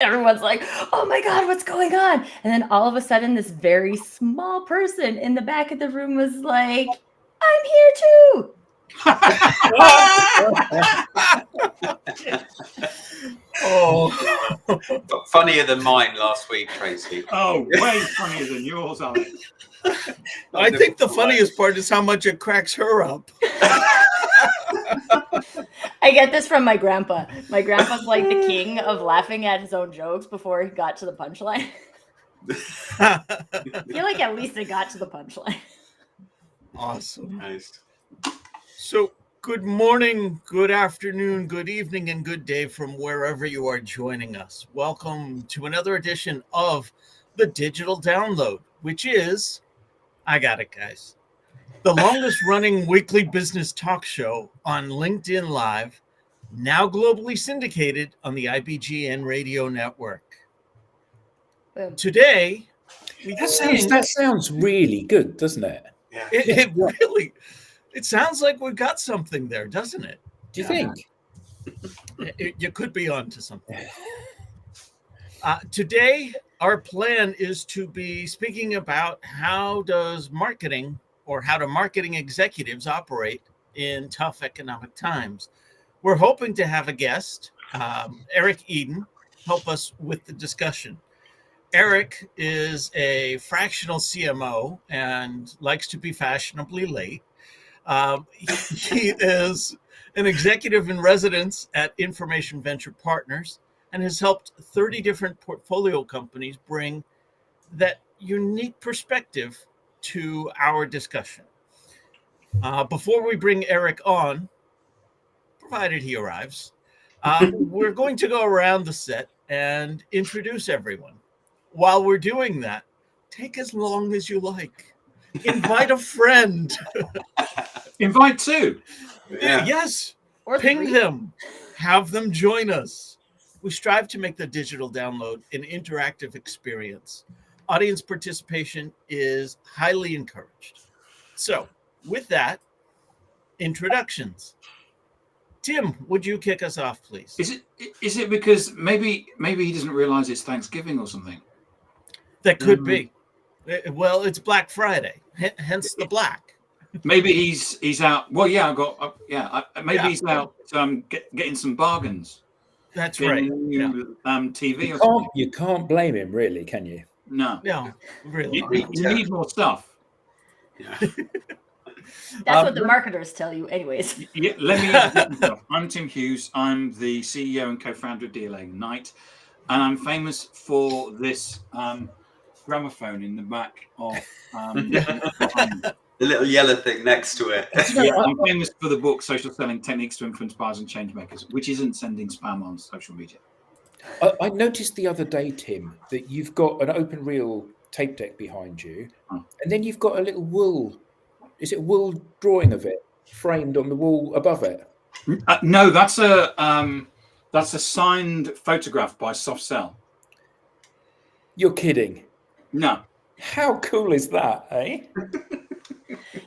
Everyone's like, oh my God, what's going on? And then all of a sudden, this very small person in the back of the room was like, I'm here too. Oh, Funnier than mine last week, Tracy. oh, way funnier than yours, Alex. I think the funniest part is how much it cracks her up. I get this from my grandpa. My grandpa's like the king of laughing at his own jokes before he got to the punchline. I feel like at least it got to the punchline. Awesome. Nice. So, good morning, good afternoon, good evening, and good day from wherever you are joining us. Welcome to another edition of the Digital Download, which is, I got it, guys, the longest running weekly business talk show on LinkedIn Live, now globally syndicated on the IBGN radio network. Boom. Today, That sounds really good, doesn't it? Yeah. it really, it sounds like we've got something there, doesn't it? Do you think? You could be onto something. Today, our plan is to be speaking about how do marketing executives operate in tough economic times. We're hoping to have a guest, Eric Eden, help us with the discussion. Eric is a fractional CMO and likes to be fashionably late. He is an executive in residence at Information Venture Partners and has helped 30 different portfolio companies bring that unique perspective to our discussion. Before we bring Eric on, provided he arrives, we're going to go around the set and introduce everyone. While we're doing that, take as long as you like. Invite a friend. Invite two. Yeah. Yes. Or Ping three. them. Have them join us. We strive to make the Digital Download an interactive experience. Audience participation is highly encouraged. So, with that, introductions. Tim, would you kick us off, please? Is it because maybe he doesn't realize it's Thanksgiving or something? That could be. Well, it's Black Friday, hence the black. Maybe he's out. Well, yeah, maybe he's out getting some bargains. That's right. TV or something. You can't blame him, really, can you? No, really. You need more stuff. Yeah. That's what the marketers tell you, anyways. Yeah, let me introduce myself. I'm Tim Hughes. I'm the CEO and co-founder of DLA Ignite, and I'm famous for this gramophone in the back of The little yellow thing next to it. yeah, I'm famous for the book Social Selling Techniques to Influence Buyers and Change Makers, which isn't sending spam on social media. I noticed the other day, Tim, that you've got an open reel tape deck behind you, and then you've got a little wool. Is it a wool drawing of it framed on the wall above it? No, that's a signed photograph by Soft Cell. You're kidding. No. How cool is that, eh?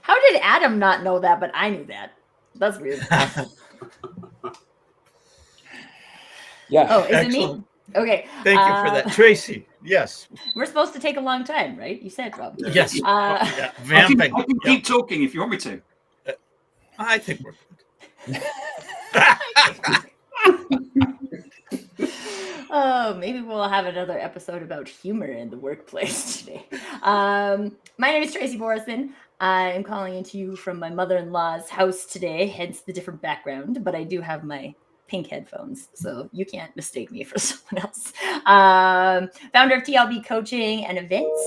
How did Adam not know that, but I knew that? That's weird. Yeah. Oh, is Excellent. it me? Okay. Thank you for that. Tracy, yes. We're supposed to take a long time, right? You said, Rob. Yes. I Vamping. can keep talking if you want me to. I think we're good. Oh, maybe we'll have another episode about humor in the workplace today. My name is Tracy Morrison. I am calling into you from my mother-in-law's house today, hence the different background, but I do have my pink headphones, so you can't mistake me for someone else. Founder of TLB Coaching and Events,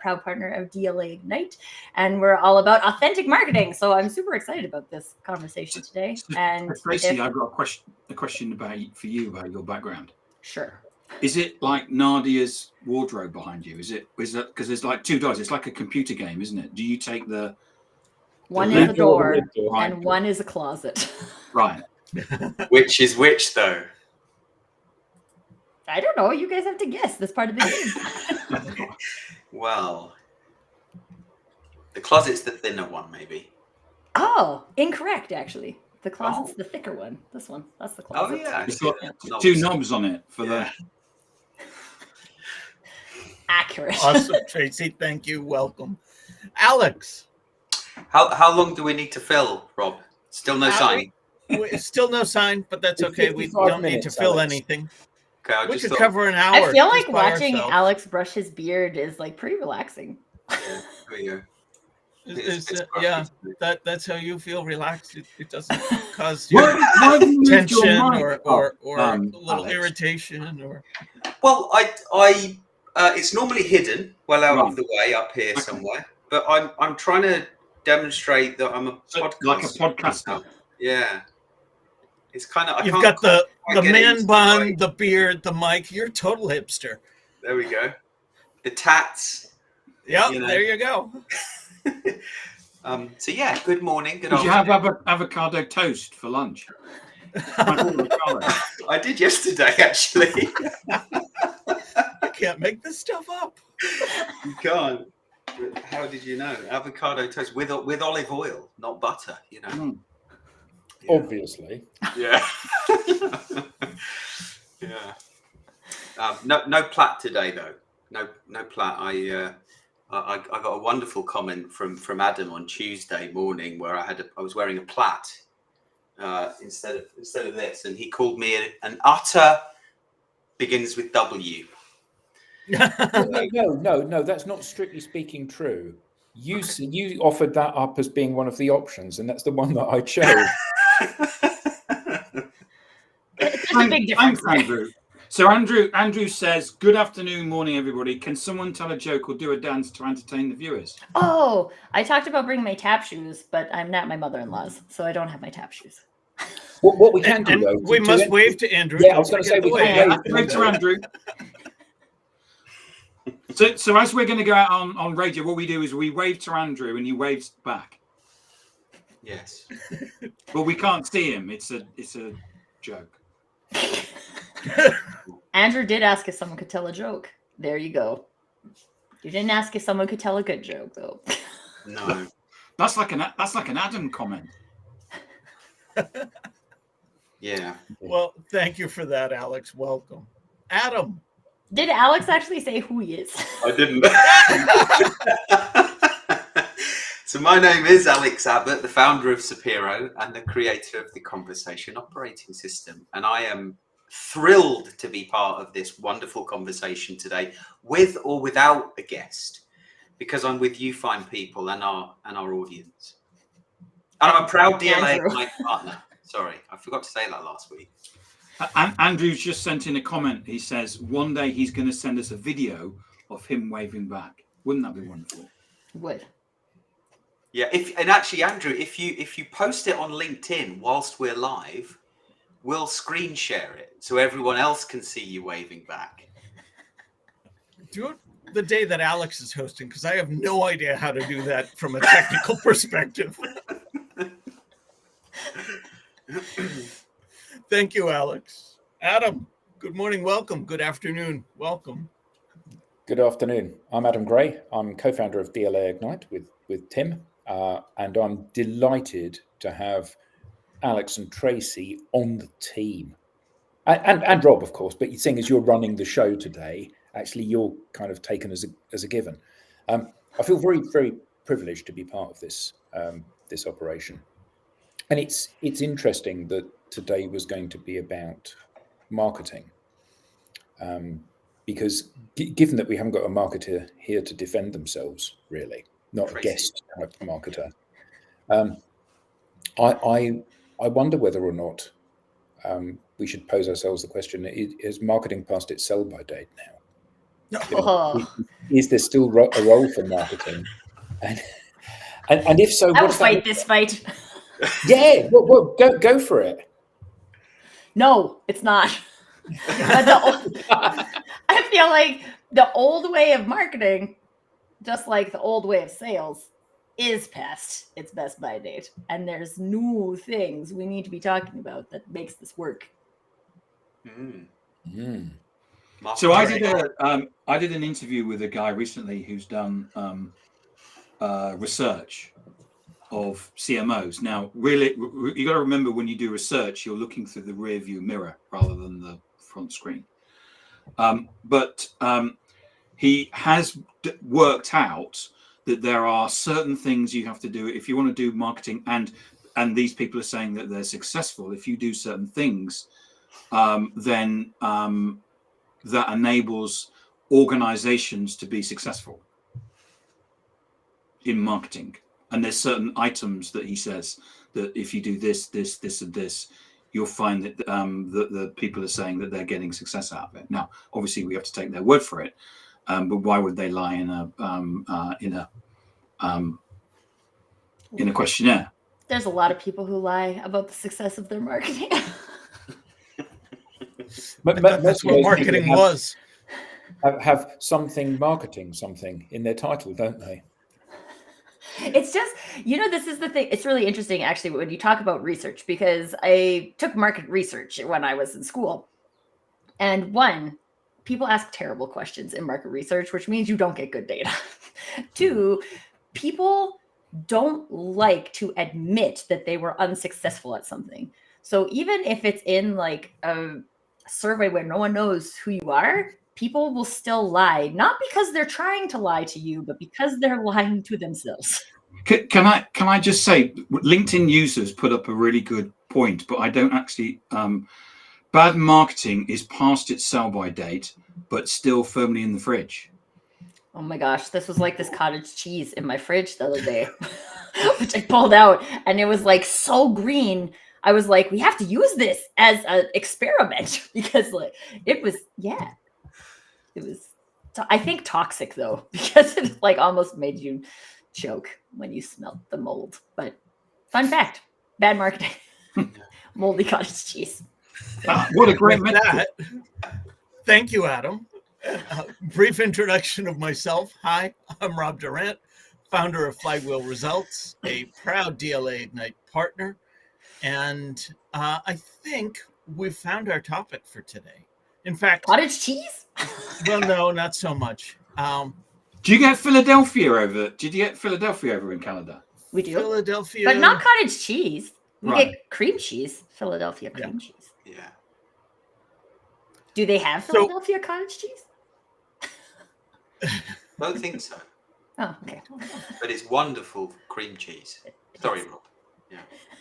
proud partner of DLA Ignite, and we're all about authentic marketing. So I'm super excited about this conversation today. And Tracy, I've got a question for you about your background. Sure. Is it like Nadia's wardrobe behind you? Is that because there's like two doors? It's like a computer game, isn't it? Do you take one is a door right. and one is a closet? Right. Which is which, though? I don't know. You guys have to guess. That's part of the game. Well, the closet's the thinner one, maybe. Oh, incorrect, actually. The closet's the thicker one. This one. That's the closet. Oh, yeah. It's got two knobs on it for the Accurate. Awesome, Tracy. Thank you. Welcome. Alex. How long do we need to fill, Rob? Still no sign. Still no sign, but that's It's okay. We 55 don't need to minutes, fill Alex. anything. Okay, I We just could thought, cover an hour. I feel just like by watching ourselves. Alex brush his beard is like pretty relaxing. yeah, there we go. It's, scruffy yeah, today. that's how you feel relaxed. It doesn't cause Why have you moved your tension mic or up, a little Alex? irritation or Well, it's normally hidden well out Right. of the way up here Okay. somewhere, but I'm trying to demonstrate that I'm a podcaster. Like a podcaster. Yeah, it's kind of. you've got the get it man into bun, my- the beard, the mic. You're a total hipster. There we go. The tats. Yep, You know. there you go. So yeah, good morning. Good Did you have afternoon. avocado toast for lunch? Avocado. I did yesterday, actually. You can't make this stuff up. You can't. How did you know? Avocado toast with olive oil, not butter. You know. Mm. Yeah. Obviously. Yeah. Yeah. No plat today though. No plat. I got a wonderful comment from Adam on Tuesday morning where I was wearing a plat instead of this, and he called me an utter begins with W. No, that's not strictly speaking true. You offered that up as being one of the options, and that's the one that I chose. There's a big difference. Thanks, Andrew. So Andrew says, "Good afternoon, morning, everybody. Can someone tell a joke or do a dance to entertain the viewers?" Oh, I talked about bringing my tap shoes, but I'm not my mother-in-law's, so I don't have my tap shoes. What we can do, And though, we must wave to Andrew. Yeah, I was going to say we wave. can Yeah, wave. wave to Andrew. So as we're going to go out on radio, what we do is we wave to Andrew and he waves back, Yes. but we can't see him. It's a joke. Andrew did ask if someone could tell a joke. There you go. You didn't ask if someone could tell a good joke, though. No. That's like an Adam comment. Yeah. Well, thank you for that, Alex. Welcome. Adam. Did Alex actually say who he is? I didn't. So my name is Alex Abbott, the founder of Sapiro and the creator of the Conversation Operating System. And I am thrilled to be part of this wonderful conversation today, with or without a guest, because I'm with you fine people and our audience. And I'm a proud DLA Andrew. Ignite partner. Sorry, I forgot to say that last week. Andrew's just sent in a comment. He says one day he's going to send us a video of him waving back. Wouldn't that be wonderful? Would. Yeah, actually, Andrew, if you post it on LinkedIn whilst we're live, we'll screen share it so everyone else can see you waving back. Do it the day that Alex is hosting, because I have no idea how to do that from a technical perspective. Thank you, Alex. Adam, good morning. Welcome. Good afternoon. Welcome. Good afternoon. I'm Adam Gray. I'm co-founder of DLA Ignite with Tim, and I'm delighted to have Alex and Tracy on the team, and Rob, of course. But seeing as you're running the show today, actually, you're kind of taken as a given. I feel very, very privileged to be part of this this operation, and it's interesting that today was going to be about marketing. Because given that we haven't got a marketer here to defend themselves, really, not a guest type marketer, I wonder whether or not we should pose ourselves the question: is marketing past its sell-by date now? Oh, Is there still a role for marketing? And if so, I will what's that? fight this fight. Yeah, well, go for it. No, it's not. I feel like the old way of marketing, just like the old way of sales, is past its best by date. And there's new things we need to be talking about that makes this work. So I did an interview with a guy recently who's done research of CMOs. Now, really, you got to remember when you do research, you're looking through the rear view mirror rather than the front screen. But he has worked out that there are certain things you have to do if you want to do marketing, and these people are saying that they're successful. If you do certain things, then that enables organizations to be successful in marketing. And there's certain items that he says that if you do this, this, this, and this, you'll find that the people are saying that they're getting success out of it. Now, obviously, we have to take their word for it. But why would they lie in a questionnaire? There's a lot of people who lie about the success of their marketing. That's what marketing was. Have something marketing something in their title, don't they? It's just, this is the thing. It's really interesting, actually, when you talk about research, because I took market research when I was in school. And one, people ask terrible questions in market research, which means you don't get good data. Two, people don't like to admit that they were unsuccessful at something. So even if it's in like a survey where no one knows who you are, people will still lie, not because they're trying to lie to you, but because they're lying to themselves. Can I just say, LinkedIn users put up a really good point, but I don't actually. Bad marketing is past its sell-by date, but still firmly in the fridge. Oh my gosh, this was like this cottage cheese in my fridge the other day, which I pulled out, and it was like so green. I was like, we have to use this as an experiment because like it was, I think toxic though, because it like almost made you choke when you smelled the mold. But fun fact, bad marketing, moldy cottage cheese. What a great method. Thank you, Adam. Brief introduction of myself. Hi, I'm Rob Durant, founder of Flywheel Results, a proud DLA Ignite partner. And I think we've found our topic for today. In fact, cottage cheese? Well, no, not so much. Do you get Philadelphia over? Did you get Philadelphia over in Canada? We do. Philadelphia. But not cottage cheese. We Right. get cream cheese, Philadelphia cream cheese. Yeah. Do they have Philadelphia cottage cheese? Don't think so. Oh, okay. But it's wonderful cream cheese. Sorry, Rob.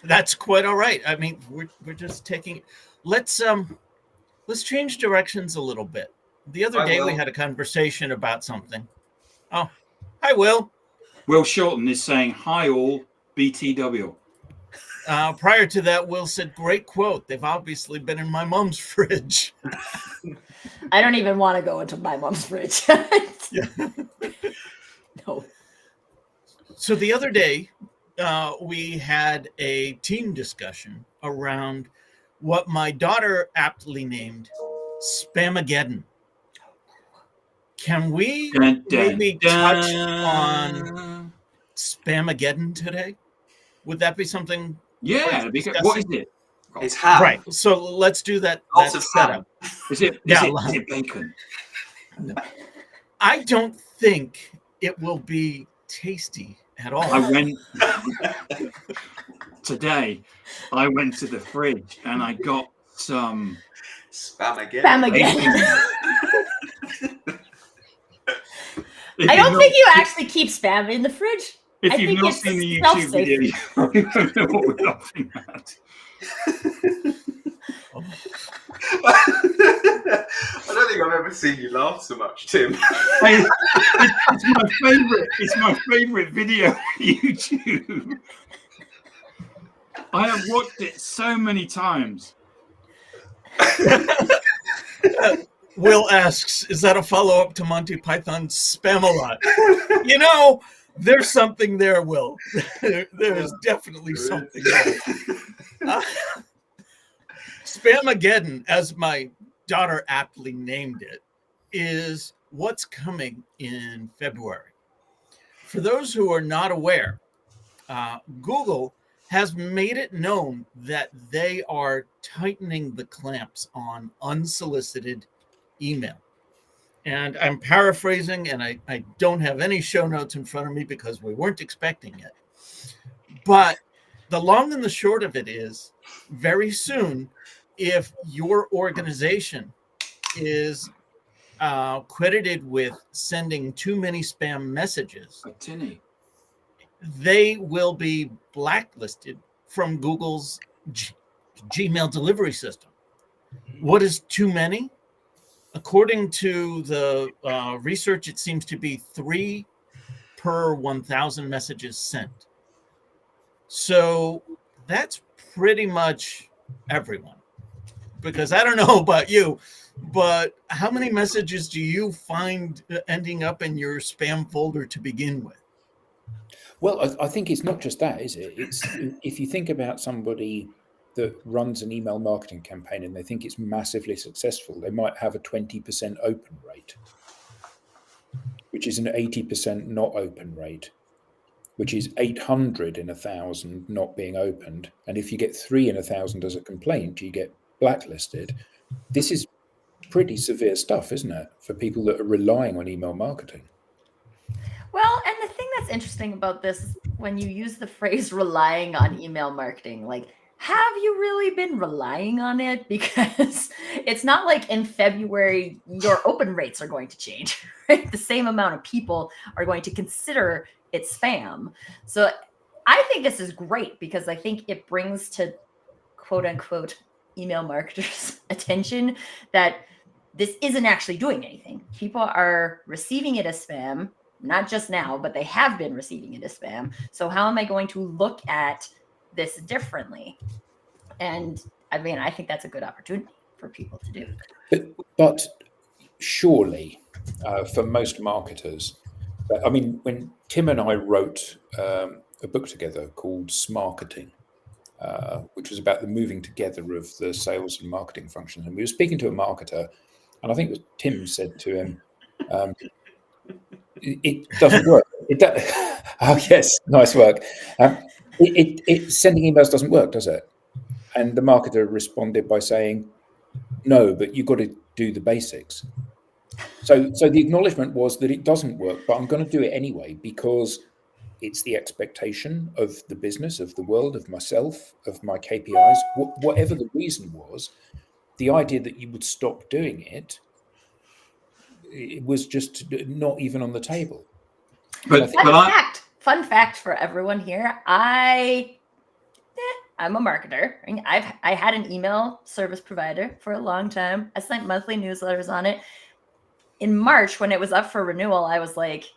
That's quite all right. I mean, we're just taking. Let's change directions a little bit. The other day we had a conversation about something. Oh, hi, Will. Will Shorten is saying, hi all, BTW. Prior to that, Will said, great quote. They've obviously been in my mom's fridge. I don't even want to go into my mom's fridge. No. So the other day, we had a team discussion around what my daughter aptly named Spamageddon. Can we maybe touch on Spamageddon today? Would that be something? Yeah, because what is it? It's ham. Right. So let's do that. Lots that of setup. ham. Is it bacon? I don't think it will be tasty at all. I went today. I went to the fridge and I got some Spamageddon. I don't think you actually keep spam in the fridge. If you've not seen the YouTube video, you probably don't know what we're laughing at. I don't think I've ever seen you laugh so much, Tim. It's my favorite video on YouTube. I have watched it so many times. Will asks, is that a follow-up to Monty Python's Spam-A-Lot? You know, there's something there, Will. There is definitely something there. Spamageddon, as my daughter aptly named it, is what's coming in February. For those who are not aware, Google has made it known that they are tightening the clamps on unsolicited email. And I'm paraphrasing, and I don't have any show notes in front of me because we weren't expecting it. But the long and the short of it is, very soon, if your organization is credited with sending too many spam messages, A tinny. they will be blacklisted from Google's Gmail delivery system. What is too many? According to the research, it seems to be 3 per 1,000 messages sent. So that's pretty much everyone. Because I don't know about you, but how many messages do you find ending up in your spam folder to begin with? Well, I think it's not just that, is it? It's if you think about somebody that runs an email marketing campaign and they think it's massively successful, they might have a 20% open rate, which is an 80% not open rate, which is 800 in 1,000 not being opened. And if you get 3 in 1,000 as a complaint, you get blacklisted. This is pretty severe stuff, isn't it, for people that are relying on email marketing? Well, and the thing that's interesting about this is when you use the phrase relying on email marketing, like, have you really been relying on it? Because it's not like in February, your open rates are going to change, right? The same amount of people are going to consider it spam. So I think this is great because I think it brings to quote unquote email marketers' attention that this isn't actually doing anything. People are receiving it as spam. Not just now, but they have been receiving it as spam. So how am I going to look at this differently? And I mean, I think that's a good opportunity for people to do. But surely, for most marketers, I mean, when Tim and I wrote a book together called Smarketing, which was about the moving together of the sales and marketing functions, and we were speaking to a marketer, and I think it was Tim said to him, it doesn't work. Oh yes, nice work. Sending emails doesn't work, does it? And the marketer responded by saying, "No, but you've got to do the basics." So the acknowledgement was that it doesn't work, but I'm going to do it anyway because it's the expectation of the business, of the world, of myself, of my KPIs, whatever the reason was. The idea that you would stop doing it was just not even on the table. But Fun fact for everyone here. I'm a marketer. I had an email service provider for a long time. I sent monthly newsletters on it. In March, when it was up for renewal, I was like,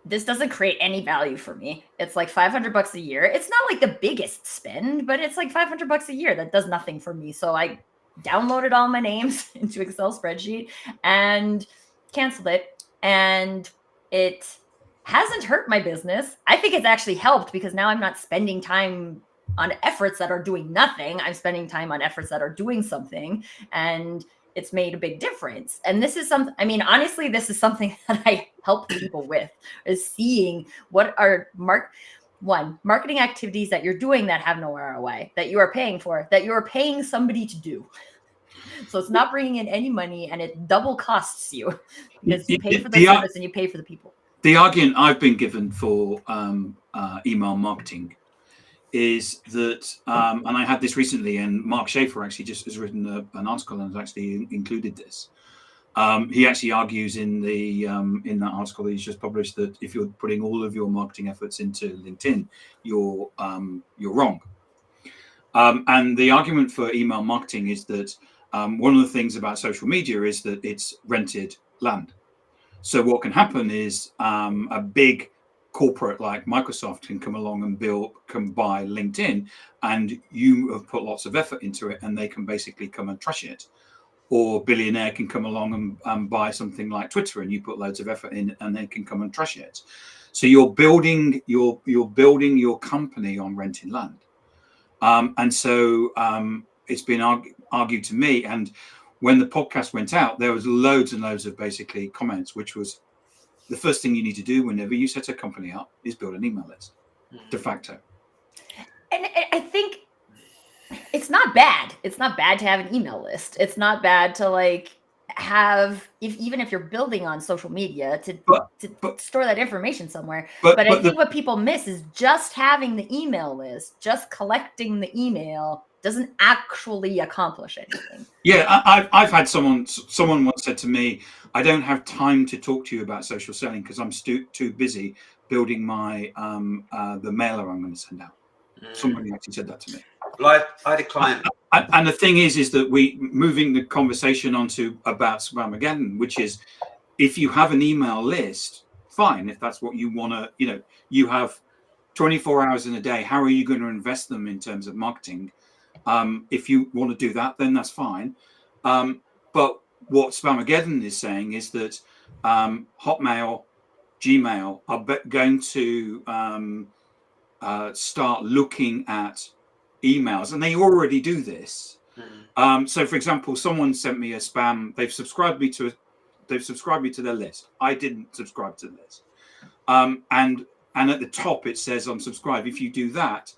this doesn't create any value for me. It's like $500 a year. It's not like the biggest spend, but it's like $500 a year. That does nothing for me. So I downloaded all my names into Excel spreadsheet and canceled it. And it hasn't hurt my business. I think it's actually helped because now I'm not spending time on efforts that are doing nothing. I'm spending time on efforts that are doing something. And it's made a big difference. And this is something, I mean, honestly, this is something that I help people with, is seeing what are marketing activities that you're doing that have no ROI, that you are paying for, that you are paying somebody to do. So it's not bringing in any money and it double costs you because you pay for the service and you pay for the people. The argument I've been given for email marketing is that, and I had this recently, and Mark Schaefer actually just has written an article and has actually included this. He actually argues in that article that he's just published that if you're putting all of your marketing efforts into LinkedIn, you're wrong. And the argument for email marketing is that one of the things about social media is that it's rented land. So what can happen is a big corporate like Microsoft can come along and can buy LinkedIn, and you have put lots of effort into it, and they can basically come and trash it. Or billionaire can come along and buy something like Twitter, and you put loads of effort in, and they can come and trash it. So you're building your company on renting land, and so it's been argued to me. And when the podcast went out, there was loads and loads of basically comments, which was, the first thing you need to do whenever you set a company up is build an email list, de facto. And I think it's not bad. It's not bad to have an email list. It's not bad to have, even if you're building on social media, to store that information somewhere. But I think what people miss is just having the email list, just collecting the email doesn't actually accomplish anything. Yeah, I've had someone once said to me, I don't have time to talk to you about social selling because I'm too busy building my the mailer I'm going to send out. Somebody actually said that to me. Well, I had a client. And the thing is that we moving the conversation onto about Spamageddon, which is if you have an email list, fine. If that's what you want to, you have 24 hours in a day. How are you going to invest them in terms of marketing? If you want to do that, then that's fine. But what Spamageddon is saying is that Hotmail, Gmail are going to start looking at emails, and they already do this. So, for example, someone sent me a spam. They've subscribed me to their list. I didn't subscribe to the list, and at the top it says unsubscribe. If you do that,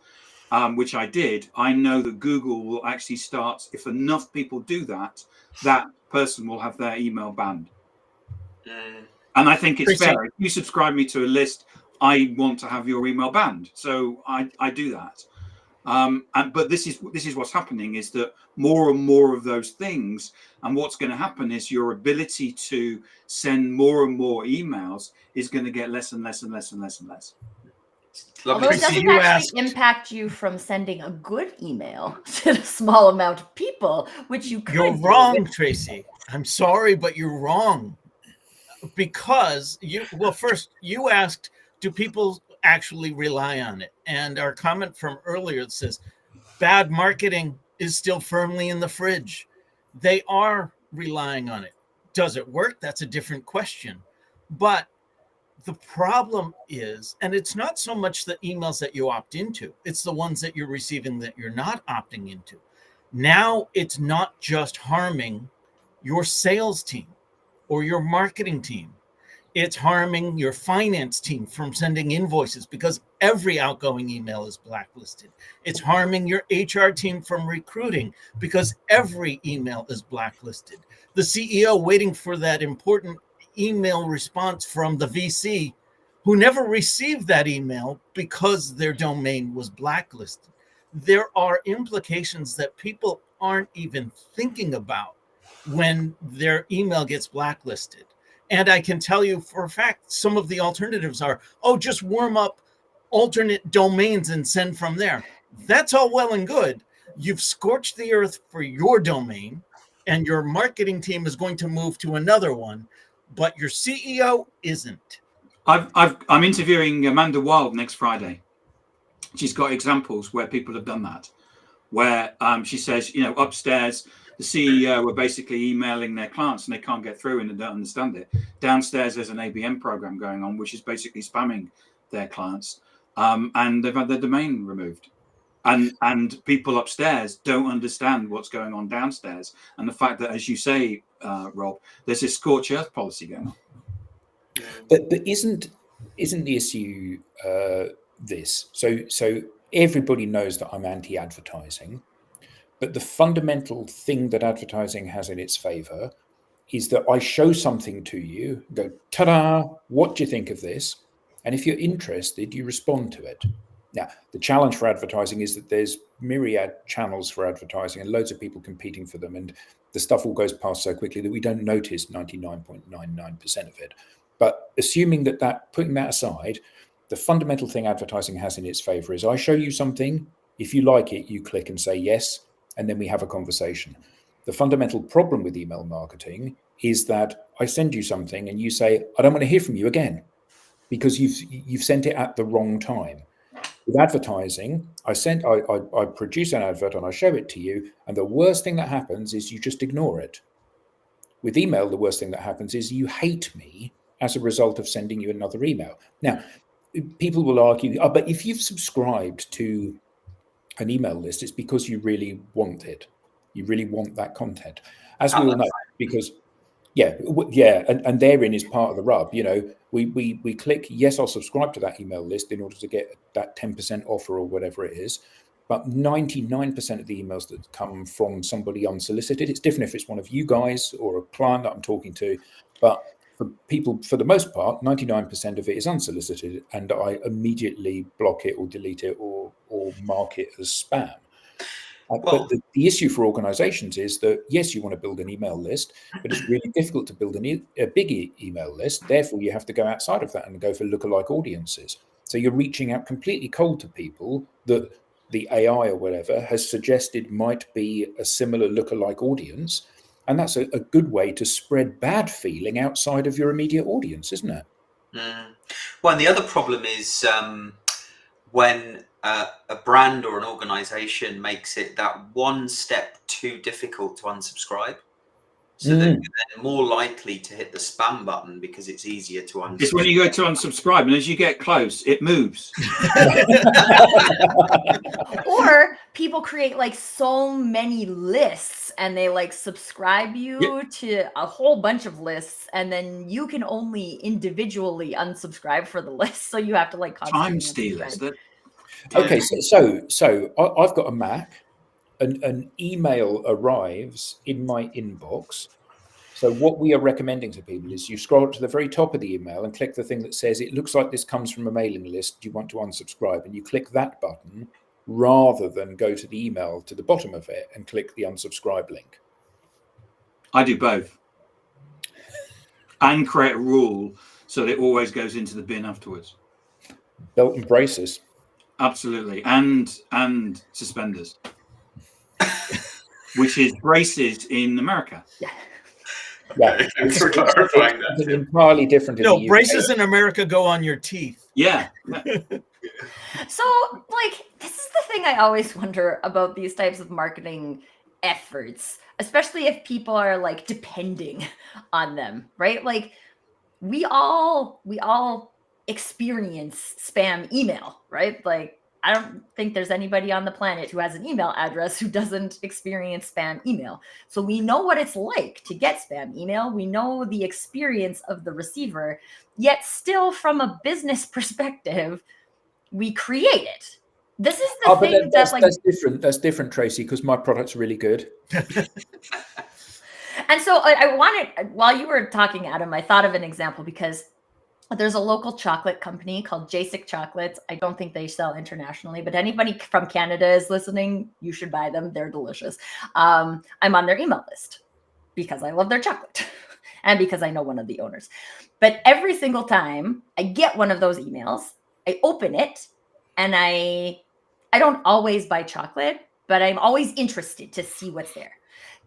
which I did, I know that Google will actually start. If enough people do that, that person will have their email banned. And I think it's fair. If you subscribe me to a list, I want to have your email banned, so I do that. But this is what's happening, is that more and more of those things, and what's going to happen is your ability to send more and more emails is going to get less and less and less and less and less. Although it doesn't actually impact you from sending a good email to a small amount of people, which you could. You're wrong, Tracy. I'm sorry, but you're wrong. Because first you asked, do people actually rely on it? And our comment from earlier says bad marketing is still firmly in the fridge. They are relying on it. Does it work? That's a different question. But the problem is, and it's not so much the emails that you opt into, it's the ones that you're receiving that you're not opting into. Now it's not just harming your sales team or your marketing team. It's harming your finance team from sending invoices because every outgoing email is blacklisted. It's harming your HR team from recruiting because every email is blacklisted. The CEO waiting for that important email response from the VC who never received that email because their domain was blacklisted. There are implications that people aren't even thinking about when their email gets blacklisted. And I can tell you for a fact, some of the alternatives are, just warm up alternate domains and send from there. That's all well and good. You've scorched the earth for your domain, and your marketing team is going to move to another one, but your CEO isn't. I'm interviewing Amanda Wild next Friday. She's got examples where people have done that, where she says, upstairs, the CEO are basically emailing their clients and they can't get through and they don't understand it. Downstairs, there's an ABM program going on, which is basically spamming their clients, and they've had their domain removed. And people upstairs don't understand what's going on downstairs, and the fact that, as you say, Rob, there's this scorched earth policy going on. But isn't the issue this? So everybody knows that I'm anti-advertising, but the fundamental thing that advertising has in its favor is that I show something to you, go, ta-da, what do you think of this? And if you're interested, you respond to it. Now, the challenge for advertising is that there's myriad channels for advertising and loads of people competing for them. And the stuff all goes past so quickly that we don't notice 99.99% of it. But assuming that putting that aside, the fundamental thing advertising has in its favor is I show you something. If you like it, you click and say yes, and then we have a conversation. The fundamental problem with email marketing is that I send you something and you say, I don't want to hear from you again because you've sent it at the wrong time. With advertising, I produce an advert and I show it to you, and the worst thing that happens is you just ignore it. With email, the worst thing that happens is you hate me as a result of sending you another email. Now, people will argue, but if you've subscribed to an email list, it's because you really want it. You really want that content, as we all know, because and therein is part of the rub. We click yes, I'll subscribe to that email list in order to get that 10% offer or whatever it is. But 99% of the emails that come from somebody unsolicited, it's different if it's one of you guys or a client that I'm talking to, but for people, for the most part, 99% of it is unsolicited, and I immediately block it or delete it or mark it as spam. But the issue for organizations is that, yes, you want to build an email list, but it's really difficult to build a big email list. Therefore, you have to go outside of that and go for lookalike audiences. So you're reaching out completely cold to people that the AI or whatever has suggested might be a similar lookalike audience. And that's a good way to spread bad feeling outside of your immediate audience, isn't it? Well, and the other problem is when a brand or an organization makes it that one step too difficult to unsubscribe. So that you're then more likely to hit the spam button because it's easier to unsubscribe. It's when you go to unsubscribe, and as you get close, it moves. Or people create like so many lists and they like subscribe you to a whole bunch of lists, and then you can only individually unsubscribe for the list. So you have to like Time stealers. Okay, so I've got a Mac. An email arrives in my inbox. So what we are recommending to people is you scroll up to the very top of the email and click the thing that says, it looks like this comes from a mailing list. Do you want to unsubscribe? And you click that button rather than go to the email to the bottom of it and click the unsubscribe link. I do both. And create a rule so that it always goes into the bin afterwards. Belt and braces. Absolutely. And suspenders. Which is braces in America. Yeah. Thanks for clarifying that. It's entirely different. No, braces in America go on your teeth. Yeah. So, like, this is the thing I always wonder about these types of marketing efforts, especially if people are like depending on them, right? Like, we all experience spam email, right? Like, I don't think there's anybody on the planet who has an email address who doesn't experience spam email. So we know what it's like to get spam email. We know the experience of the receiver, yet still from a business perspective, we create it. This is the thing that's different. That's different, Tracy, because my product's really good. And so I wanted, while you were talking, Adam, I thought of an example because there's a local chocolate company called Jacek Chocolates. I don't think they sell internationally, but anybody from Canada is listening, you should buy them. They're delicious. I'm on their email list because I love their chocolate and because I know one of the owners. But every single time I get one of those emails, I open it and I don't always buy chocolate, but I'm always interested to see what's there.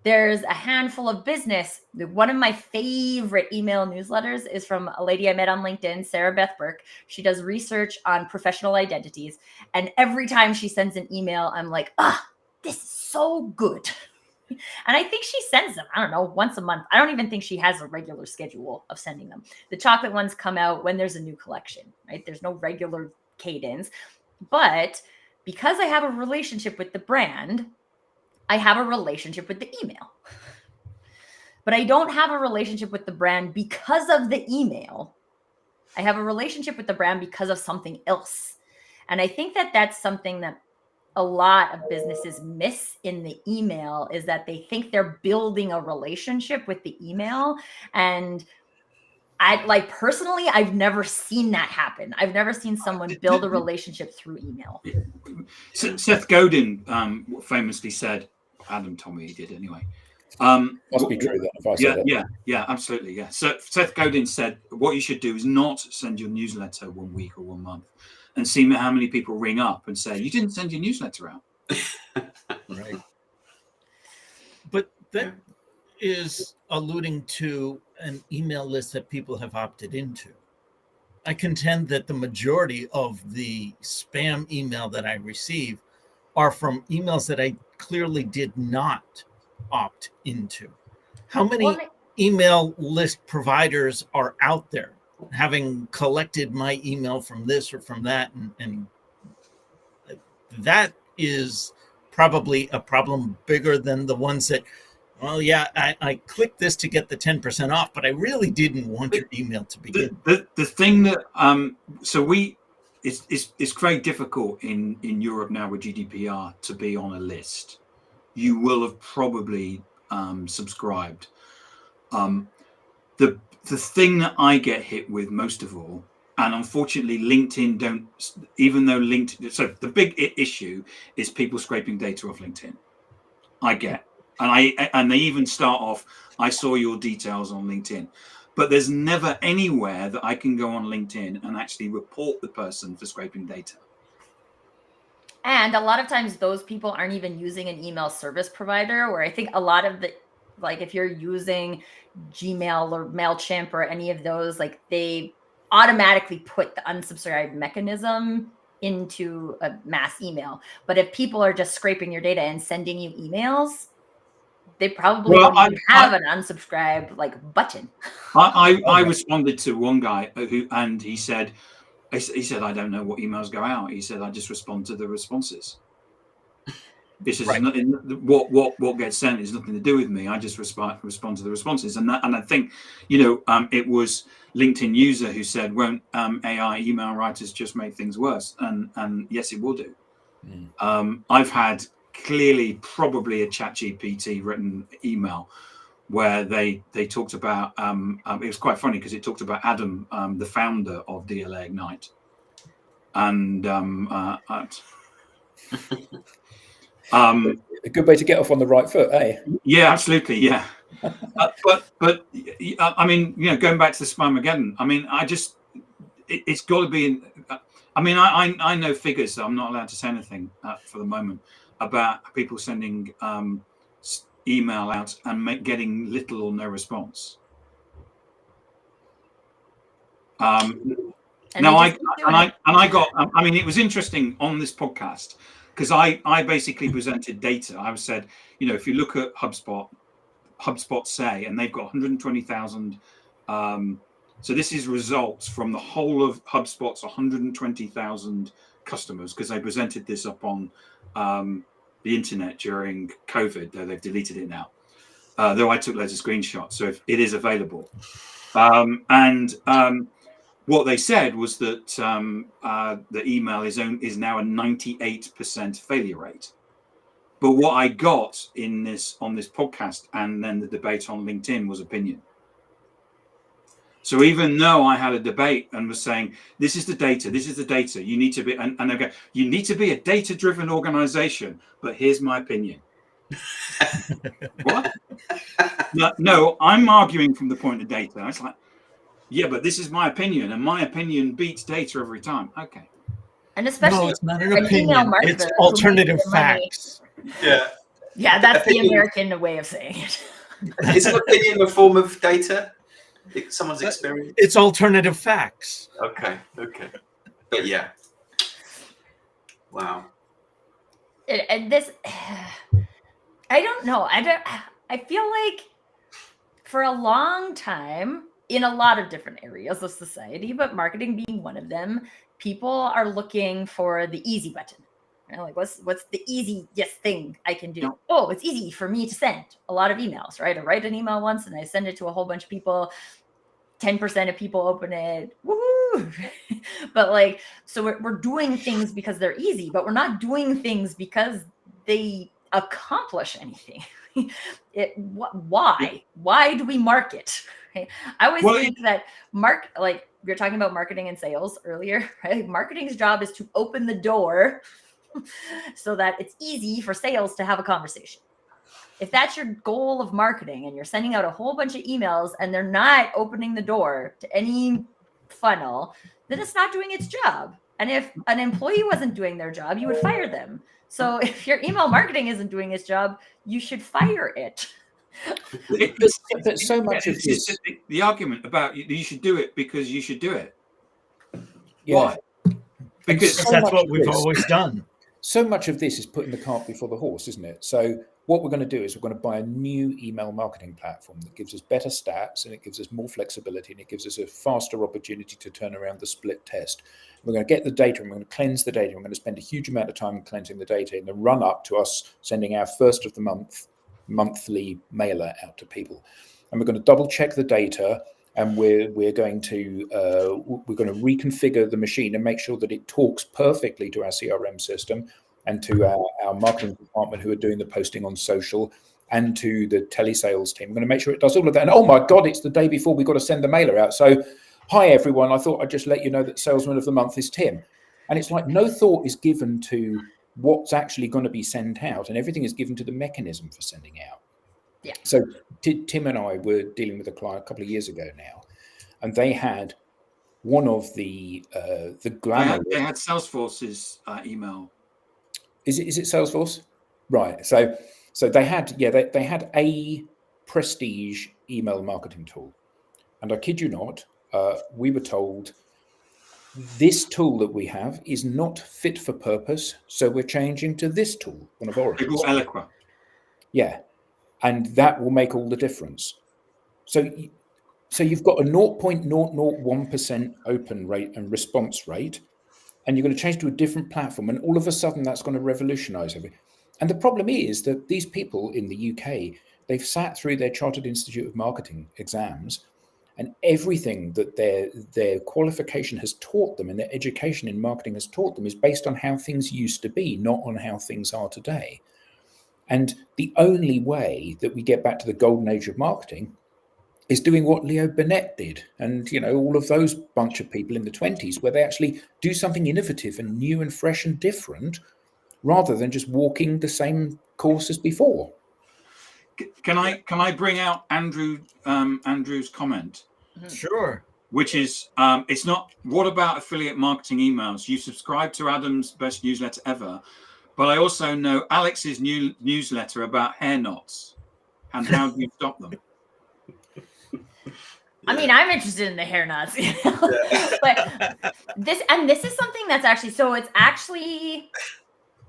There's a handful of business. One of my favorite email newsletters is from a lady I met on LinkedIn, Sarah Beth Burke. She does research on professional identities. And every time she sends an email, I'm like, this is so good. And I think she sends them, I don't know, once a month. I don't even think she has a regular schedule of sending them. The chocolate ones come out when there's a new collection, right? There's no regular cadence. But because I have a relationship with the brand, I have a relationship with the email. But I don't have a relationship with the brand because of the email. I have a relationship with the brand because of something else. And I think that that's something that a lot of businesses miss in the email, is that they think they're building a relationship with the email. And personally, I've never seen that happen. I've never seen someone build a relationship through email. Seth Godin famously said, Adam told me he did anyway. Must be true then, if I said it. Yeah, absolutely. Yeah. So Seth Godin said, what you should do is not send your newsletter 1 week or 1 month and see how many people ring up and say, you didn't send your newsletter out. Right. But that is alluding to an email list that people have opted into. I contend that the majority of the spam email that I receive are from emails that I clearly did not opt into. How many email list providers are out there, having collected my email from this or from that? And that is probably a problem bigger than the ones that, well, yeah, I clicked this to get the 10% off, but I really didn't want your email to begin. The thing that it's very difficult in Europe now with GDPR to be on a list. You will have probably subscribed. The thing that I get hit with most of all, and unfortunately LinkedIn don't, even though LinkedIn, so the big issue is people scraping data off LinkedIn. I get, and they even start off, I saw your details on LinkedIn, but there's never anywhere that I can go on LinkedIn and actually report the person for scraping data. And a lot of times those people aren't even using an email service provider, where I think a lot of the, like if you're using Gmail or MailChimp or any of those, like they automatically put the unsubscribe mechanism into a mass email. But if people are just scraping your data and sending you emails, they probably don't even have an unsubscribe like button. I responded to one guy and he said, I don't know what emails go out. He said, I just respond to the responses. This is what gets sent is nothing to do with me. I just respond to the responses. And I think, it was LinkedIn user who said, won't AI email writers just make things worse? And yes, it will do. I've had clearly probably a ChatGPT written email where they talked about it was quite funny because it talked about Adam, the founder of DLA Ignite, and a good way to get off on the right foot, eh? Yeah, absolutely, yeah. But I mean, going back to the Spamageddon, I mean, it's got to be. I know figures. So I'm not allowed to say anything for the moment about people sending email out and getting little or no response. It was interesting on this podcast because I basically presented data. I said, if you look at HubSpot say, and they've got 120,000. So this is results from the whole of HubSpot's 120,000 customers, because they presented this up on the internet during COVID, though they've deleted it now. Though I took loads of screenshots, so it is available. What they said was that the email is now a 98% failure rate. But what I got on this podcast and then the debate on LinkedIn was opinion. So even though I had a debate and was saying, this is the data, you need to be, and they go, you need to be a data-driven organization, but here's my opinion. What? No, I'm arguing from the point of data. It's like, yeah, but this is my opinion, and my opinion beats data every time. Okay. And especially it's not an opinion, it's alternative facts. Yeah. Yeah, that's the American way of saying it. Is an opinion a form of data? Someone's experience? It's alternative facts. Okay. But yeah. Wow. And this, I don't know. I feel like for a long time, in a lot of different areas of society, but marketing being one of them, people are looking for the easy button. Like, what's the easiest thing I can do? Yeah. Oh, it's easy for me to send a lot of emails, right? I write an email once and I send it to a whole bunch of people. 10% of people open it. Woohoo! But so we're doing things because they're easy, but we're not doing things because they accomplish anything. Why? Why do we market? I always think that we were talking about marketing and sales earlier, right? Marketing's job is to open the door so that it's easy for sales to have a conversation. If that's your goal of marketing and you're sending out a whole bunch of emails and they're not opening the door to any funnel, then it's not doing its job. And if an employee wasn't doing their job, you would fire them. So if your email marketing isn't doing its job, you should fire it. But so much of this, the argument about you should do it because you should do it. Yeah. Why? Because that's what we've always done. So much of this is putting the cart before the horse, isn't it? So what we're going to do is we're going to buy a new email marketing platform that gives us better stats, and it gives us more flexibility, and it gives us a faster opportunity to turn around the split test. We're going to get the data and we're going to cleanse the data. We're going to spend a huge amount of time cleansing the data in the run up to us sending our first of the monthly mailer out to people. And we're going to double check the data, and we're going to reconfigure the machine and make sure that it talks perfectly to our CRM system and to our marketing department who are doing the posting on social, and to the telesales team. We're going to make sure it does all of that. And oh my God, it's the day before we've got to send the mailer out. So, hi everyone, I thought I'd just let you know that Salesman of the Month is Tim. And it's like no thought is given to what's actually going to be sent out, and everything is given to the mechanism for sending out. Yeah. So Tim and I were dealing with a client a couple of years ago now, and they had one of the glamour. They had Salesforce's email. Is it Salesforce? Right. So they had they had a prestige email marketing tool, and I kid you not, we were told this tool that we have is not fit for purpose, so we're changing to this tool, one of Oracle's. Eloqua. Yeah, and that will make all the difference. So you've got a 0.001% open rate and response rate, and you're going to change to a different platform, and all of a sudden that's going to revolutionize everything. And the problem is that these people in the UK, they've sat through their Chartered Institute of Marketing exams, and everything that their qualification has taught them and their education in marketing has taught them is based on how things used to be, not on how things are today. And the only way that we get back to the golden age of marketing is doing what Leo Burnett did, and all of those bunch of people in the 20s, where they actually do something innovative and new and fresh and different, rather than just walking the same course as before. Can I bring out Andrew's comment? Sure. Which is it's not what about affiliate marketing emails? You subscribe to Adam's best newsletter ever, but I also know Alex's new newsletter about hair knots and how do you stop them. I mean, I'm interested in the hair knots, but this is something that's actually, so it's actually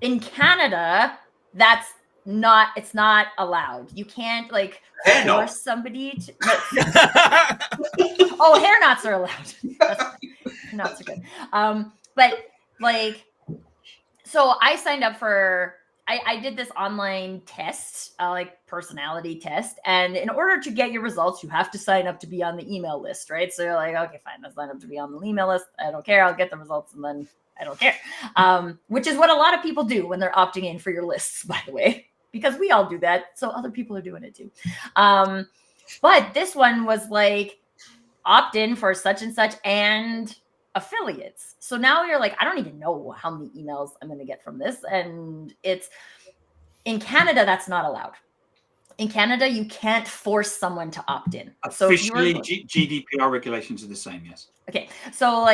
in Canada, it's not allowed. You can't force somebody to. Oh, hair knots are allowed. Knots are good. But so I signed up for. I did this online test, personality test. And in order to get your results, you have to sign up to be on the email list, right? So you're like, okay, fine, I'll sign up to be on the email list. I don't care. I'll get the results and then I don't care. Which is what a lot of people do when they're opting in for your lists, by the way, because we all do that. So other people are doing it too. But this one was opt in for such and such and affiliates. So now you're like, I don't even know how many emails I'm going to get from this. And it's in Canada, that's not allowed. In Canada, you can't force someone to opt in. Officially, GDPR regulations are the same. Yes. Okay. So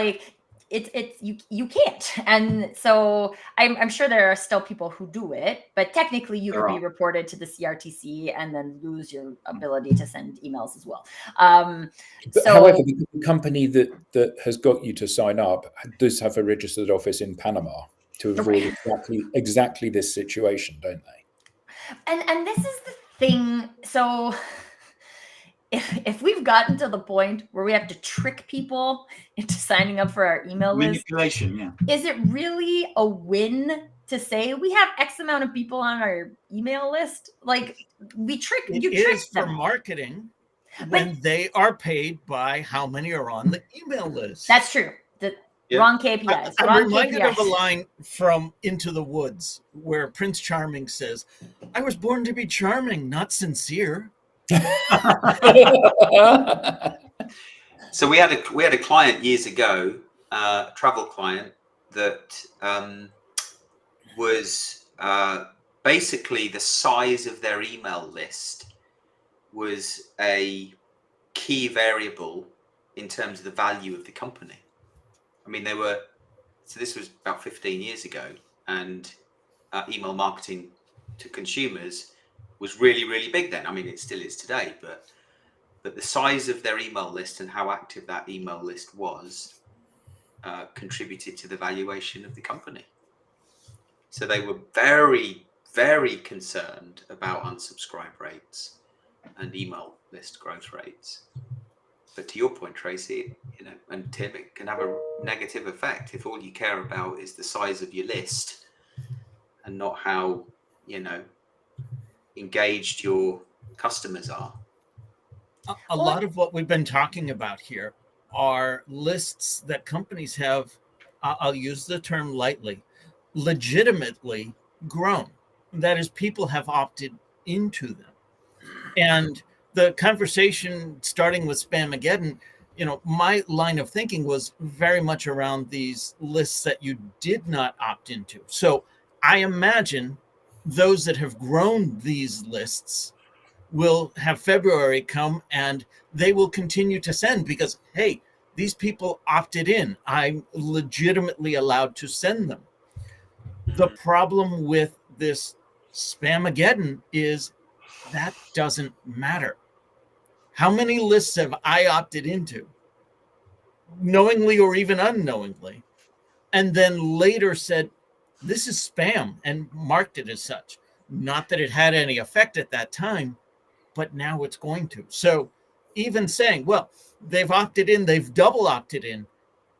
you can't. And so I'm sure there are still people who do it, but technically you could be reported to the CRTC and then lose your ability to send emails as well. However, the company that has got you to sign up does have a registered office in Panama to avoid exactly this situation, don't they? And this is the thing. So if we've gotten to the point where we have to trick people into signing up for our email list, manipulation, is it really a win to say we have X amount of people on our email list? You trick for marketing when they are paid by how many are on the email list. That's true. Wrong KPIs. I'm reminded of a line from Into the Woods where Prince Charming says, "I was born to be charming, not sincere." So we had a client years ago, travel client that was basically the size of their email list was a key variable in terms of the value of the company. I mean, this was about 15 years ago, and email marketing to consumers was really, really big then. I mean, it still is today, but the size of their email list and how active that email list was contributed to the valuation of the company. So they were very, very concerned about unsubscribe rates and email list growth rates. But to your point, Tracy, and Tim, it can have a negative effect if all you care about is the size of your list and not how, engaged your customers are. A lot of what we've been talking about here are lists that companies have, I'll use the term lightly, legitimately grown. That is, people have opted into them. And the conversation starting with Spamageddon, my line of thinking was very much around these lists that you did not opt into. So I imagine those that have grown these lists will have February come and they will continue to send because, hey, these people opted in. I'm legitimately allowed to send them. The problem with this Spamageddon is that doesn't matter. How many lists have I opted into, knowingly or even unknowingly, and then later said, this is spam and marked it as such? Not that it had any effect at that time, but now it's going to. So even saying, well, they've opted in, they've double opted in,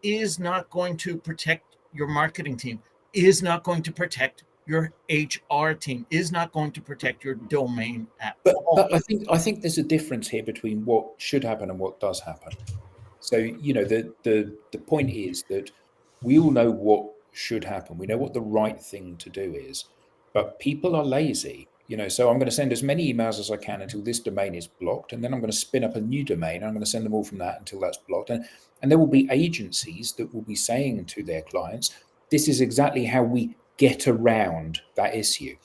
is not going to protect your marketing team, is not going to protect your HR team, is not going to protect your domain at all. But I think there's a difference here between what should happen and what does happen. So, you know, the point is that we all know what should happen. We know what the right thing to do is, but people are lazy. You know, so I'm going to send as many emails as I can until this domain is blocked, and then I'm going to spin up a new domain. And I'm going to send them all from that until that's blocked. And there will be agencies that will be saying to their clients, this is exactly how we get around that issue.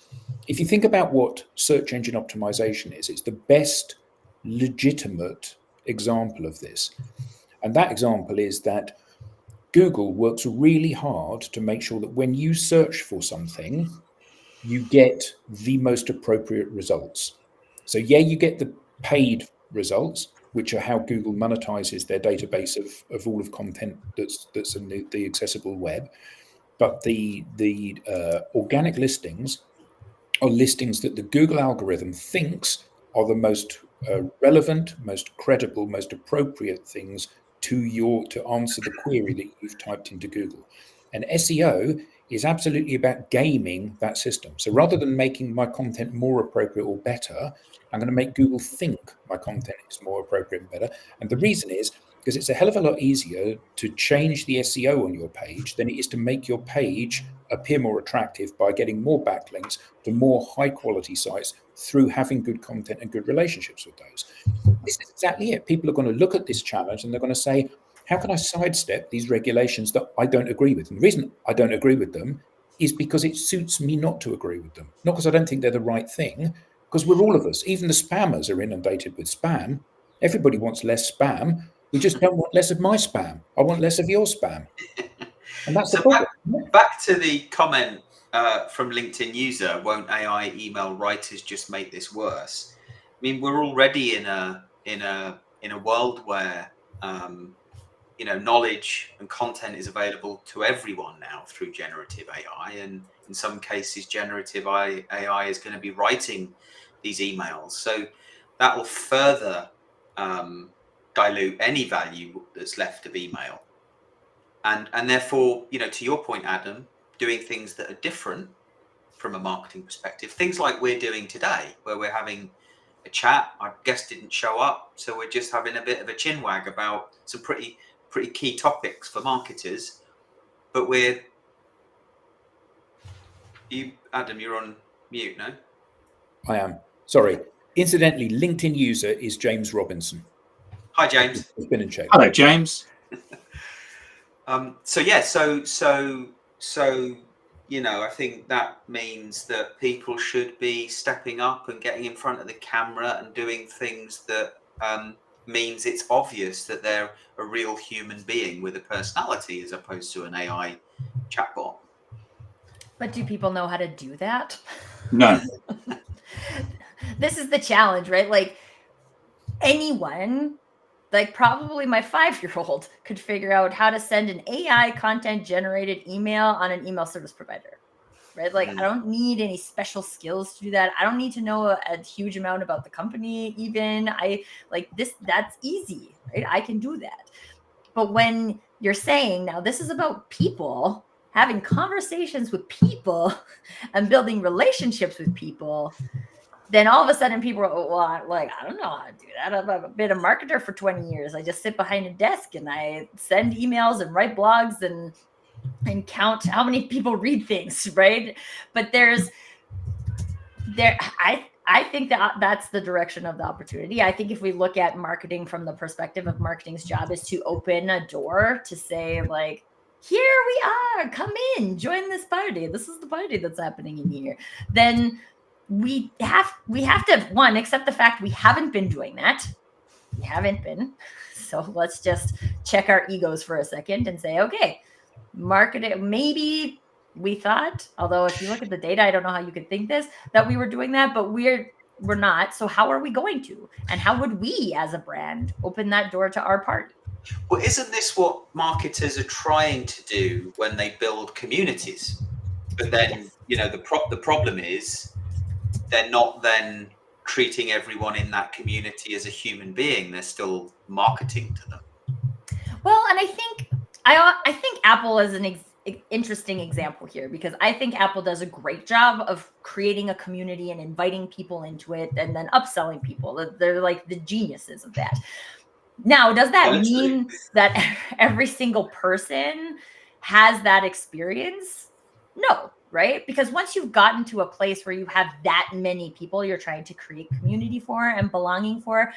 If you think about what search engine optimization is, it's the best legitimate example of this. And that example is that Google works really hard to make sure that when you search for something, you get the most appropriate results. So yeah, you get the paid results, which are how Google monetizes their database of all of content that's in the accessible web. But the organic listings are listings that the Google algorithm thinks are the most relevant, most credible, most appropriate things to answer the query that you've typed into Google. And SEO is absolutely about gaming that system. So rather than making my content more appropriate or better, I'm going to make Google think my content is more appropriate and better. And the reason is because it's a hell of a lot easier to change the SEO on your page than it is to make your page appear more attractive by getting more backlinks to more high quality sites through having good content and good relationships with those. This is exactly it. People are going to look at this challenge and they're going to say, how can I sidestep these regulations that I don't agree with? And the reason I don't agree with them is because it suits me not to agree with them. Not because I don't think they're the right thing, because we're all of us. Even the spammers are inundated with spam. Everybody wants less spam. We just don't want less of my spam. I want less of your spam. And that's So the problem. back to the comment from LinkedIn user, won't AI email writers just make this worse? I mean, we're already in a world where knowledge and content is available to everyone now through generative AI, and in some cases, generative AI is going to be writing these emails. So that will further dilute any value that's left of email. And therefore, to your point, Adam, doing things that are different from a marketing perspective, things like we're doing today, where we're having a chat. Our guest didn't show up, so we're just having a bit of a chinwag about some pretty key topics for marketers. But Adam, you're on mute, no? I am. Sorry. Incidentally, LinkedIn user is James Robinson. Hi, James. It's been in check. Hello, James. So I think that means that people should be stepping up and getting in front of the camera and doing things that means it's obvious that they're a real human being with a personality as opposed to an AI chatbot. But do people know how to do that? No. This is the challenge, right? Like anyone, like probably my 5-year-old could figure out how to send an AI content generated email on an email service provider, right? Like I don't need any special skills to do that. I don't need to know a huge amount about the company even. That's easy, right? I can do that. But when you're saying now this is about people having conversations with people and building relationships with people, then all of a sudden people are like, I don't know how to do that. I've been a marketer for 20 years. I just sit behind a desk and I send emails and write blogs and count how many people read things, right? But I think that's the direction of the opportunity. I think if we look at marketing from the perspective of marketing's job is to open a door to say, like, here we are, come in, join this party. This is the party that's happening in here. Then we have to, one, accept the fact we haven't been doing that. We haven't been. So let's just check our egos for a second and say, okay, market it. Maybe we thought, although if you look at the data, I don't know how you could think this, that we were doing that, but we're not. So how are we going to? And how would we as a brand open that door to our party? Well, isn't this what marketers are trying to do when they build communities? But then, the problem is they're not then treating everyone in that community as a human being. They're still marketing to them. Well, and I think Apple is an interesting example here, because I think Apple does a great job of creating a community and inviting people into it and then upselling people. They're like the geniuses of that. Now, does that mean that every single person has that experience? No, right? Because once you've gotten to a place where you have that many people you're trying to create community for and belonging for,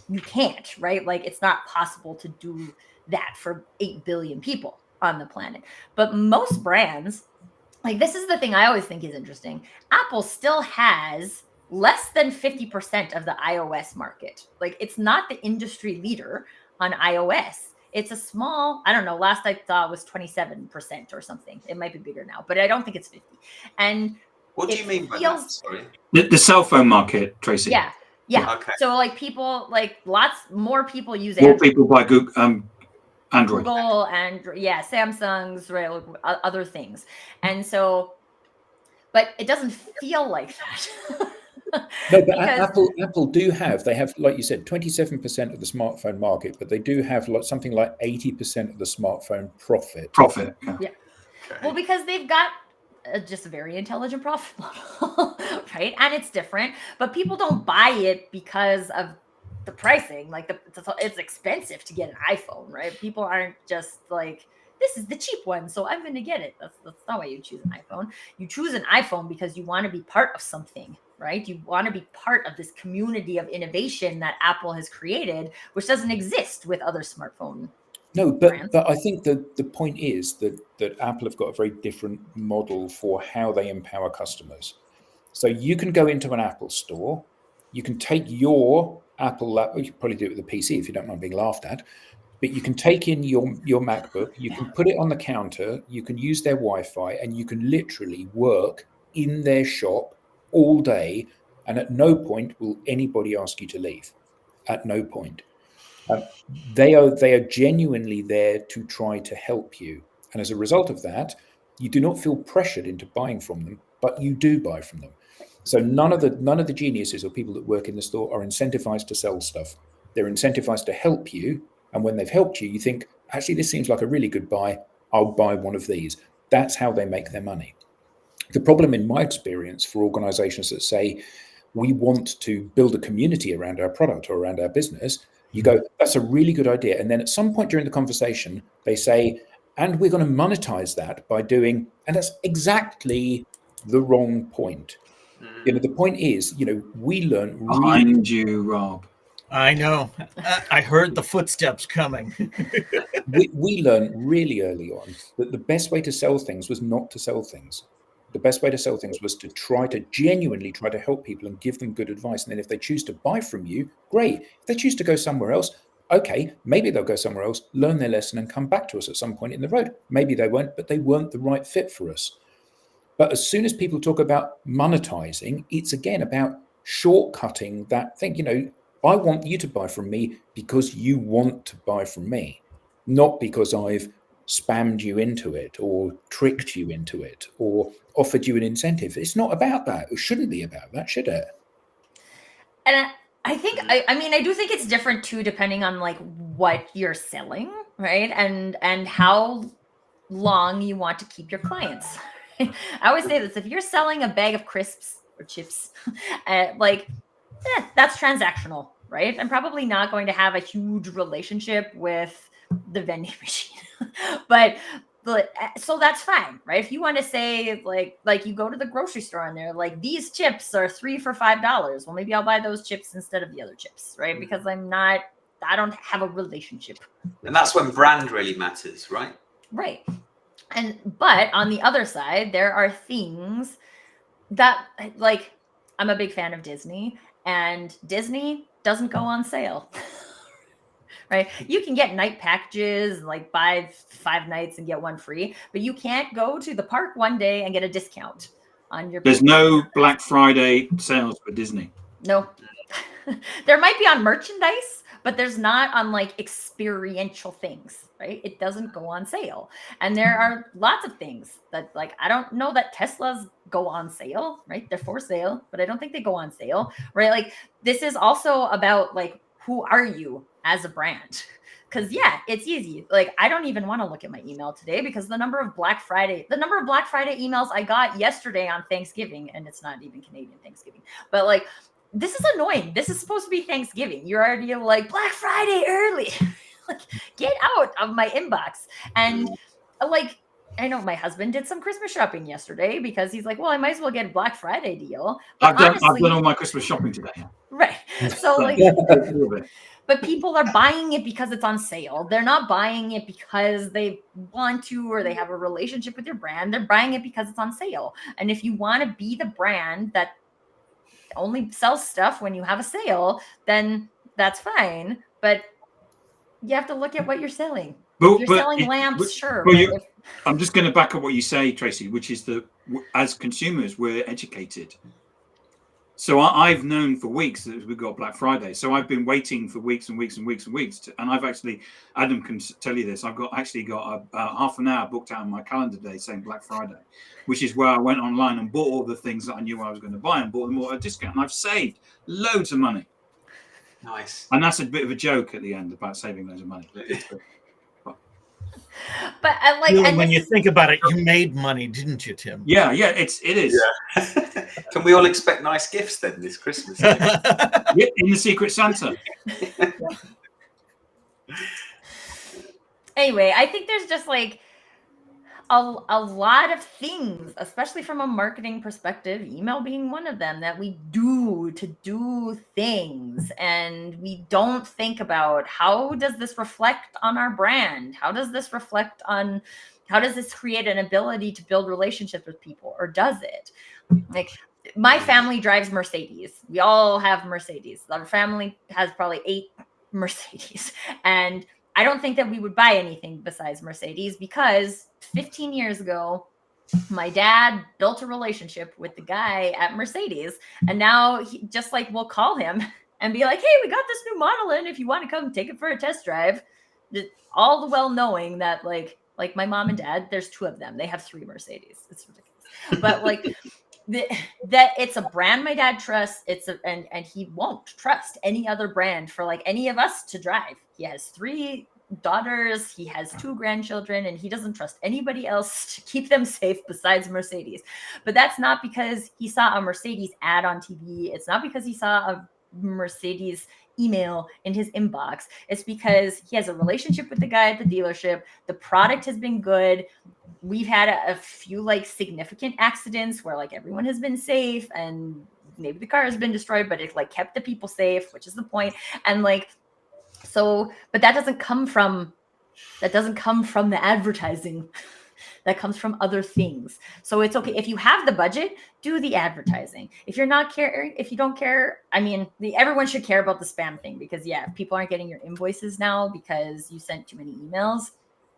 you can't, right? Like, it's not possible to do that for 8 billion people on the planet. But most brands, like, this is the thing I always think is interesting. Apple still has less than 50% of the iOS market. Like, it's not the industry leader on iOS. It's a small, I don't know, last I thought was 27% or something. It might be bigger now, but I don't think it's 50. And what do you mean by that? Sorry. The cell phone market, Tracy. Yeah. Okay. So like people, like lots more people use More Android. people buy Android. Google and Samsung's, right, other things. And so, but it doesn't feel like that. No, but Apple do have, they have, like you said, 27% of the smartphone market, but they do have something like 80% of the smartphone profit. Yeah. Okay. Well, because they've got just a very intelligent profit model, right? And it's different, but people don't buy it because of the pricing. Like, it's expensive to get an iPhone, right? People aren't just like, this is the cheap one, so I'm going to get it. That's not why you choose an iPhone. You choose an iPhone because you want to be part of something, right? You want to be part of this community of innovation that Apple has created, which doesn't exist with other smartphone. No, but I think that the point is that Apple have got a very different model for how they empower customers. So you can go into an Apple store, you can take your Apple laptop, you can probably do it with a PC if you don't mind being laughed at, but you can take in your MacBook, you can put it on the counter, you can use their Wi-Fi, and you can literally work in their shop all day, and at no point will anybody ask you to leave. At no point. They are genuinely there to try to help you, and as a result of that, you do not feel pressured into buying from them, but you do buy from them. So none of the geniuses or people that work in the store are incentivized to sell stuff. They're incentivized to help you, and when they've helped you, you think, actually, this seems like a really good buy. I'll buy one of these. That's how they make their money. The problem, in my experience, for organizations that say, we want to build a community around our product or around our business, you go, that's a really good idea. And then at some point during the conversation, they say, and we're going to monetize that by doing, and that's exactly the wrong point. The point is, we learn behind you, Rob. I know. I heard the footsteps coming. we learned really early on that the best way to sell things was not to sell things. The best way to sell things was to genuinely try to help people and give them good advice. And then if they choose to buy from you, great. If they choose to go somewhere else, okay, maybe they'll go somewhere else, learn their lesson and come back to us at some point in the road. Maybe they won't, but they weren't the right fit for us. But as soon as people talk about monetizing, it's again about shortcutting that thing. I want you to buy from me because you want to buy from me, not because I've spammed you into it or tricked you into it or offered you an incentive. It's not about that. It shouldn't be about that, should it? And I think, I do think it's different too, depending on like what you're selling, right? And how long you want to keep your clients. I always say this, if you're selling a bag of crisps or chips, that's transactional, right? I'm probably not going to have a huge relationship with the vending machine, but so that's fine, right? If you want to say like you go to the grocery store and they're like, these chips are 3 for $5. Well, maybe I'll buy those chips instead of the other chips, right? Because I don't have a relationship. And that's when brand really matters, right? Right. But on the other side, there are things that, like, I'm a big fan of Disney, and Disney doesn't go on sale. Right? You can get night packages, like buy 5 nights and get one free, but you can't go to the park one day and get a discount on your. There's no Black Friday sales for Disney. No. There might be on merchandise, but there's not on like experiential things, right? It doesn't go on sale. And there are lots of things that, like, I don't know that Teslas go on sale, right? They're for sale, but I don't think they go on sale, right? Like, this is also about, like, who are you as a brand? Because yeah, it's easy. Like, I don't even want to look at my email today because the number of Black Friday emails I got yesterday on Thanksgiving, and it's not even Canadian Thanksgiving, but like, this is annoying. This is supposed to be Thanksgiving. You're already like, Black Friday early. Like, get out of my inbox. And like, I know my husband did some Christmas shopping yesterday because he's like, well, I might as well get a Black Friday deal. But I've done all my Christmas shopping today. Right. So like, but people are buying it because it's on sale. They're not buying it because they want to or they have a relationship with your brand. They're buying it because it's on sale. And if you want to be the brand that only sells stuff when you have a sale, then that's fine. But you have to look at what you're selling. If you're selling lamps, sure. But I'm just going to back up what you say, Tracy, which is that as consumers, we're educated. So I've known for weeks that we've got Black Friday. So I've been waiting for weeks and weeks and weeks and weeks. And I've actually, Adam can tell you this, I've got a half an hour booked out on my calendar today saying Black Friday, which is where I went online and bought all the things that I knew I was going to buy and bought them all at a discount. And I've saved loads of money. Nice. And that's a bit of a joke at the end about saving loads of money. But I like, and when you think about it, you made money, didn't you, Tim? Yeah, it is. Yeah. Can we all expect nice gifts then this Christmas? Yeah, in the Secret Santa. Anyway, I think there's just like a lot of things, especially from a marketing perspective, email being one of them, that we do to do things. And we don't think about, how does this reflect on our brand? How does this create an ability to build relationships with people? Or does it? Like, my family drives Mercedes. We all have Mercedes. Our family has probably 8 Mercedes. And I don't think that we would buy anything besides Mercedes, because 15 years ago, my dad built a relationship with the guy at Mercedes. And now he just like, we'll call him and be like, hey, we got this new model in. If you want to come take it for a test drive. All the well knowing that like my mom and dad, there's 2 of them. They have 3 Mercedes. It's ridiculous. But like, that it's a brand my dad trusts. And he won't trust any other brand for like any of us to drive. He has 3 daughters, he has 2 grandchildren, and he doesn't trust anybody else to keep them safe besides Mercedes. But that's not because he saw a Mercedes ad on TV. It's not because he saw a Mercedes email in his inbox. It's because he has a relationship with the guy at the dealership. The product has been good. We've had a few like significant accidents where like everyone has been safe, and maybe the car has been destroyed, but it like kept the people safe, which is the point. And like, so, but that doesn't come from the advertising. That comes from other things. So it's okay. If you have the budget, do the advertising. If you don't care, I mean, everyone should care about the spam thing, because yeah, if people aren't getting your invoices now because you sent too many emails,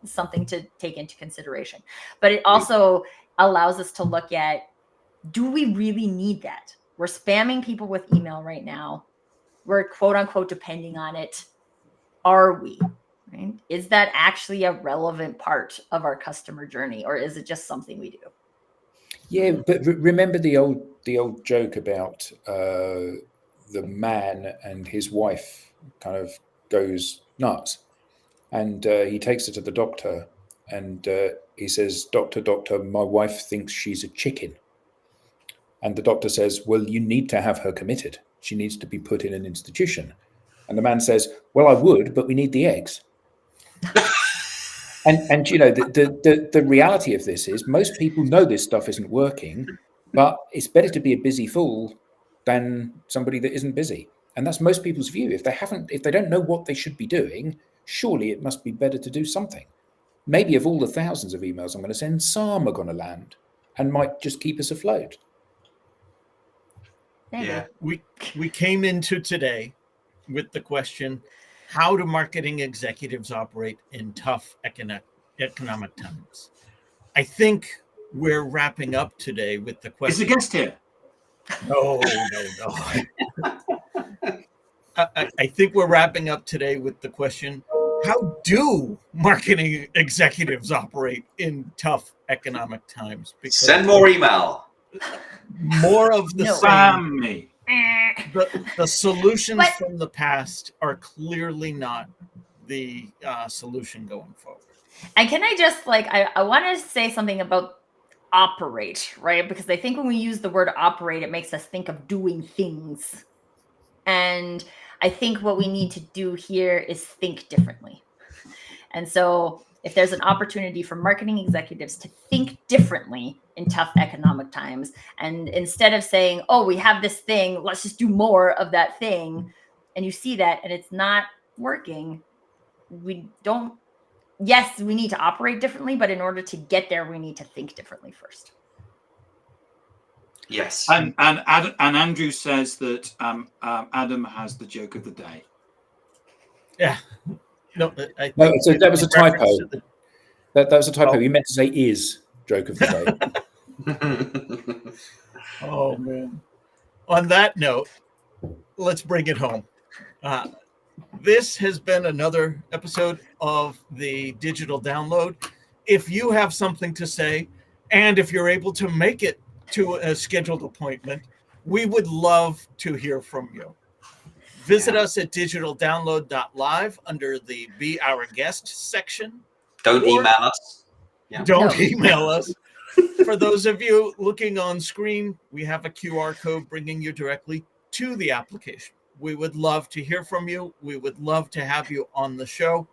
it's something to take into consideration. But it also allows us to look at, do we really need that? We're spamming people with email right now. We're quote unquote depending on it. Are we? Right? Is that actually a relevant part of our customer journey, or is it just something we do? Yeah, but remember the old joke about the man and his wife kind of goes nuts, and he takes her to the doctor, and he says, Doctor, my wife thinks she's a chicken. And the doctor says, well, you need to have her committed. She needs to be put in an institution. And the man says, well, I would, but we need the eggs. And you know, the reality of this is most people know this stuff isn't working, but it's better to be a busy fool than somebody that isn't busy. And that's most people's view. If they don't know what they should be doing, surely it must be better to do something. maybe of all the thousands of emails I'm going to send, some are going to land and might just keep us afloat. Maybe. Yeah. We came into today with the question, how do marketing executives operate in tough economic times? I think we're wrapping up today with the Is question. the guest here? No. I think we're wrapping up today with the question, how do marketing executives operate in tough economic times? Because Send more email. more of the No. same. Sammy. The solutions But- from the past are clearly not the solution going forward. And can I just I want to say something about operate, right? Because I think when we use the word operate, it makes us think of doing things. And I think what we need to do here is think differently. And so if there's an opportunity for marketing executives to think differently in tough economic times, and instead of saying, oh, we have this thing, let's just do more of that thing, and you see that and it's not working, yes, we need to operate differently, but in order to get there, we need to think differently first. Yes. And Andrew says that Adam has the joke of the day. Yeah. No, That was a typo. reference to the- That was a typo. Oh. You meant to say is joke of the day. Oh, man. On that note, let's bring it home. This has been another episode of the Digital Download. If you have something to say, and if you're able to make it to a scheduled appointment, we would love to hear from you. Visit us at digitaldownload.live under the Be Our Guest section. Don't Or- email us. Yeah. Don't No. email us. For those of you looking on screen, we have a QR code bringing you directly to the application. We would love to hear from you. We would love to have you on the show.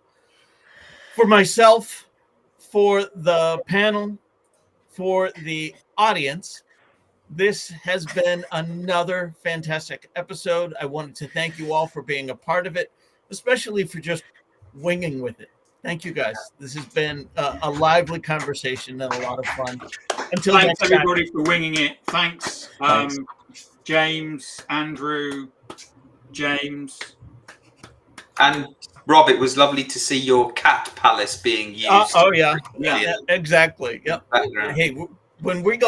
For myself, for the panel, for the audience, this has been another fantastic episode. I wanted to thank you all for being a part of it, especially for just winging with it. Thank you, guys. This has been a lively conversation and a lot of fun. Until Thanks next time. everybody for winging it. Thanks, Thanks. James, Andrew, James. And Rob, it was lovely to see your cat palace being used. Oh, yeah. Yeah. Exactly. Yep. Background. Hey, when we go